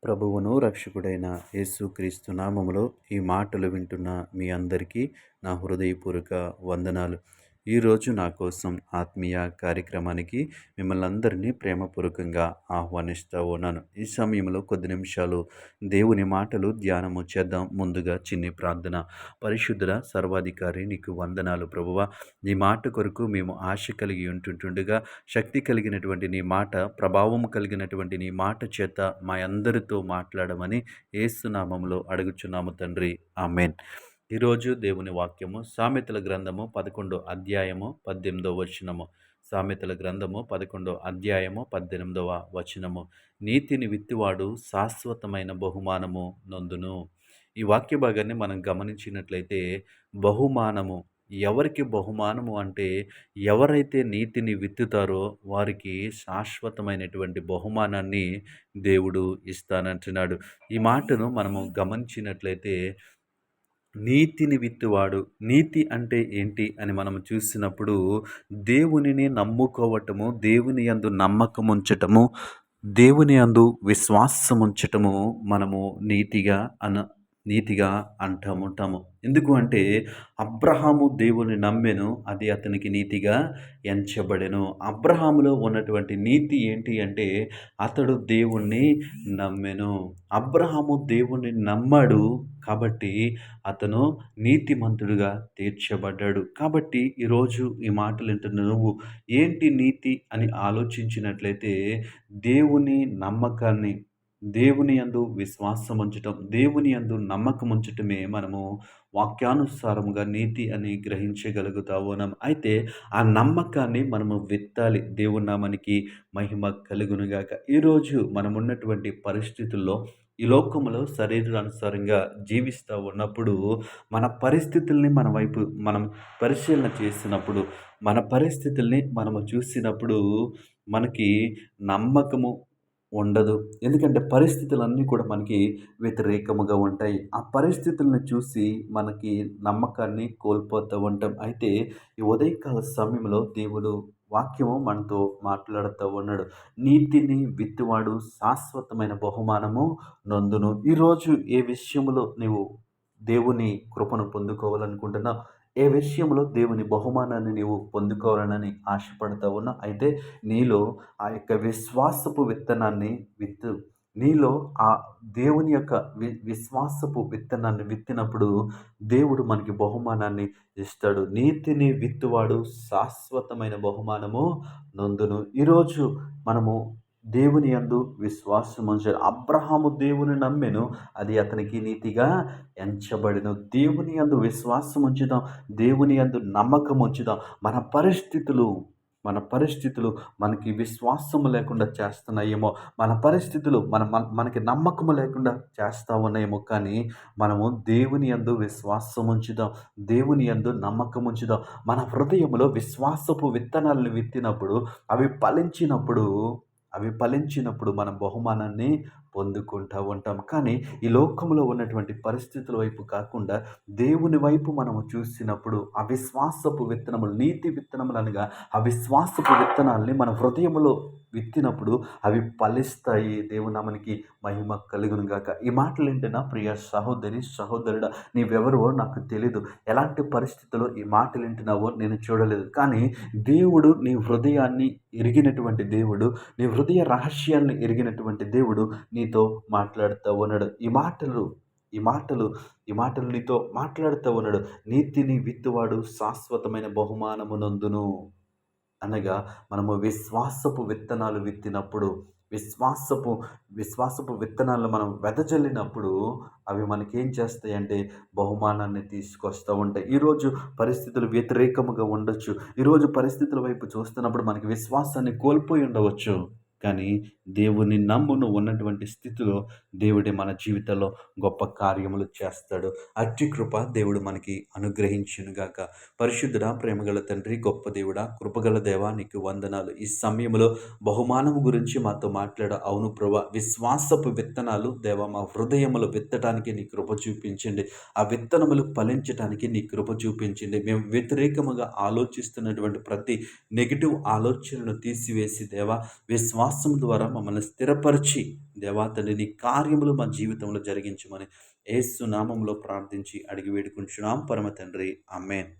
ప్రభువును రక్షకుడైన యేసుక్రీస్తు నామములో ఈ మాటలు వింటున్న మీ అందరికీ నా హృదయపూర్వక వందనాలు. ఈరోజు నా కోసం ఆత్మీయ కార్యక్రమానికి మిమ్మల్ని అందరినీ ప్రేమపూర్వకంగా ఆహ్వానిస్తూ ఉన్నాను. ఈ సమయంలో కొద్ది నిమిషాలు దేవుని మాటలు ధ్యానము చేద్దాం. ముందుగా చిన్ని ప్రార్థన. పరిశుద్ధుడ సర్వాధికారి నీకు వందనాలు ప్రభువా. నీ మాట కొరకు మేము ఆశ కలిగి ఉంటుండగా శక్తి కలిగినటువంటి నీ మాట, ప్రభావం కలిగినటువంటి నీ మాట చేత మా అందరితో మాట్లాడమని యేసు నామములో అడుగుచున్నాము తండ్రి. ఆమేన్. ఈరోజు దేవుని వాక్యము సామెతల గ్రంథము 11 అధ్యాయము 18 వచనము. సామెతల గ్రంథము 11 అధ్యాయము 18 వచనము. నీతిని విత్తువాడు శాశ్వతమైన బహుమానము నొందును. ఈ వాక్య భాగాన్ని మనం గమనించినట్లయితే బహుమానము ఎవరికి బహుమానము అంటే ఎవరైతే నీతిని విత్తుతారో వారికి శాశ్వతమైనటువంటి బహుమానాన్ని దేవుడు ఇస్తానంటున్నాడు. ఈ మాటను మనము గమనించినట్లయితే నీతిని విత్తువాడు, నీతి అంటే ఏంటి అని మనం చూసినప్పుడు దేవునిని నమ్ముకోవటము, దేవుని యందు నమ్మకం ఉంచటము, దేవుని యందు విశ్వాసం ఉంచటము మనము నీతిగా అంటాము. ఎందుకు అంటే అబ్రహాము దేవుని నమ్మెను, అది అతనికి నీతిగా ఎంచబడెను. అబ్రహాములో ఉన్నటువంటి నీతి ఏంటి అంటే అతడు దేవుణ్ణి నమ్మెను. అబ్రహాము దేవుణ్ణి నమ్మాడు కాబట్టి అతను నీతిమంతుడుగా తీర్చబడ్డాడు. కాబట్టి ఈరోజు ఈ మాటలు వింటున్న నువ్వు ఏంటి నీతి అని ఆలోచించినట్లయితే దేవుని నమ్మకాన్ని, దేవుని యందు విశ్వాసం ఉంచటం, దేవుని యందు నమ్మకం ఉంచటమే మనము వాక్యానుసారముగా నీతి అని గ్రహించగలుగుతా ఉన్నాం. అయితే ఆ నమ్మకాన్ని మనము విత్తాలి. దేవుని నామానికి మహిమ కలుగునుగాక. ఈరోజు మనం ఉన్నటువంటి పరిస్థితుల్లో ఈ లోకములో శరీరానుసారంగా జీవిస్తూ ఉన్నప్పుడు మన పరిస్థితుల్ని మన వైపు మనం పరిశీలన చేసినప్పుడు, మన పరిస్థితుల్ని మనము చూసినప్పుడు మనకి నమ్మకము ఉండదు. ఎందుకంటే పరిస్థితులన్నీ కూడా మనకి వ్యతిరేకముగా ఉంటాయి. ఆ పరిస్థితులను చూసి మనకి నమ్మకాన్ని కోల్పోతూ ఉంటాం. అయితే ఈ ఉదయకాల సమయంలో దేవుడు వాక్యము మనతో మాట్లాడుతూ ఉన్నాడు. నీతిని విత్తువాడు శాశ్వతమైన బహుమానము నొందును. ఈరోజు ఏ విషయంలో నీవు దేవుని కృపను పొందుకోవాలనుకుంటున్నావు, ఏ విషయంలో దేవుని బహుమానాన్ని నీవు పొందుకోవాలని ఆశపడతా ఉన్నా అయితే నీలో ఆ యొక్క విశ్వాసపు విత్తనాన్ని విత్తు. నీలో ఆ దేవుని యొక్క విశ్వాసపు విత్తనాన్ని విత్తినప్పుడు దేవుడు మనకి బహుమానాన్ని ఇస్తాడు. నీతిని విత్తువాడు శాశ్వతమైన బహుమానము నొందును. ఈరోజు మనము దేవుని యందు విశ్వాసం ఉంచాలి. అబ్రహాము దేవుని నమ్మెను, అది అతనికి నీతిగా ఎంచబడెను. దేవుని యందు విశ్వాసం ఉంచుదాం, దేవుని యందు నమ్మకం ఉంచుదాం. మన పరిస్థితులు మనకి విశ్వాసము లేకుండా చేస్తున్నాయేమో, మన పరిస్థితులు మనకి నమ్మకము లేకుండా చేస్తూ ఉన్నాయేమో, కానీ మనము దేవుని యందు విశ్వాసం ఉంచుదాం, దేవుని యందు నమ్మకం ఉంచుదాం. మన హృదయంలో విశ్వాసపు విత్తనాలను విత్తినప్పుడు అవి ఫలించినప్పుడు మనం బహుమానాన్ని పొందుకుంటూ ఉంటాం. కానీ ఈ లోకంలో ఉన్నటువంటి పరిస్థితుల వైపు కాకుండా దేవుని వైపు మనము చూసినప్పుడు అవిశ్వాసపు విత్తనములు, నీతి విత్తనములు అనగా అవిశ్వాసపు విత్తనాల్ని మన హృదయంలో విత్తినప్పుడు అవి ఫలిస్తాయి. దేవుని నామానికి మహిమ కలుగును గాక. ఈ మాటలు ఏంటన్నా ప్రియ సహోదరి సహోదరుడా, నీవెవరో నాకు తెలీదు, ఎలాంటి పరిస్థితుల్లో ఈ మాటలు వింటున్నావో నేను చూడలేదు, కానీ దేవుడు నీ హృదయాన్ని ఎరిగినటువంటి దేవుడు, నీ హృదయ రహస్యాన్ని ఎరిగినటువంటి దేవుడు నీతో మాట్లాడుతూ ఉన్నాడు. ఈ మాటలు నీతో మాట్లాడుతూ ఉన్నాడు. నీతిని విత్తువాడు శాశ్వతమైన బహుమానమునందును అనగా మనము విశ్వాసపు విత్తనాలు విత్తినప్పుడు, విశ్వాసపు విశ్వాసపు విత్తనాలను మనం వెదజల్లినప్పుడు అవి మనకేం చేస్తాయంటే బహుమానాన్ని తీసుకొస్తూ ఉంటాయి. ఈరోజు పరిస్థితులు వ్యతిరేకముగా ఉండొచ్చు. ఈరోజు పరిస్థితుల వైపు చూస్తున్నప్పుడు మనకి విశ్వాసాన్ని కోల్పోయి ఉండవచ్చు, కానీ దేవుని నమ్మును ఉన్నటువంటి స్థితిలో దేవుడే మన జీవితంలో గొప్ప కార్యములు చేస్తాడు. అట్టి కృప దేవుడు మనకి అనుగ్రహించునుగాక. పరిశుద్ధుడా, ప్రేమగల తండ్రి, గొప్ప దేవుడా, కృపగల దేవా, నీకు వందనాలు. ఈ సమయంలో బహుమానము గురించి మాతో మాట్లాడ. అవును ప్రభా, విశ్వాసపు విత్తనాలు దేవా మా హృదయములు విత్తడానికి నీ కృప చూపించండి. ఆ విత్తనములు ఫలించడానికి నీ కృప చూపించండి. మేము వ్యతిరేకముగా ఆలోచిస్తున్నటువంటి ప్రతి నెగిటివ్ ఆలోచనను తీసివేసి దేవా, విశ్వాస వాసం ద్వారా మమ్మల్ని స్థిరపరిచి దేవా తండ్రి నీ కార్యములు మా జీవితంలో జరిగించమని యేసు నామములో ప్రార్థించి అడిగి వేడుకుంటున్నాం పరమ తండ్రి. ఆమేన్.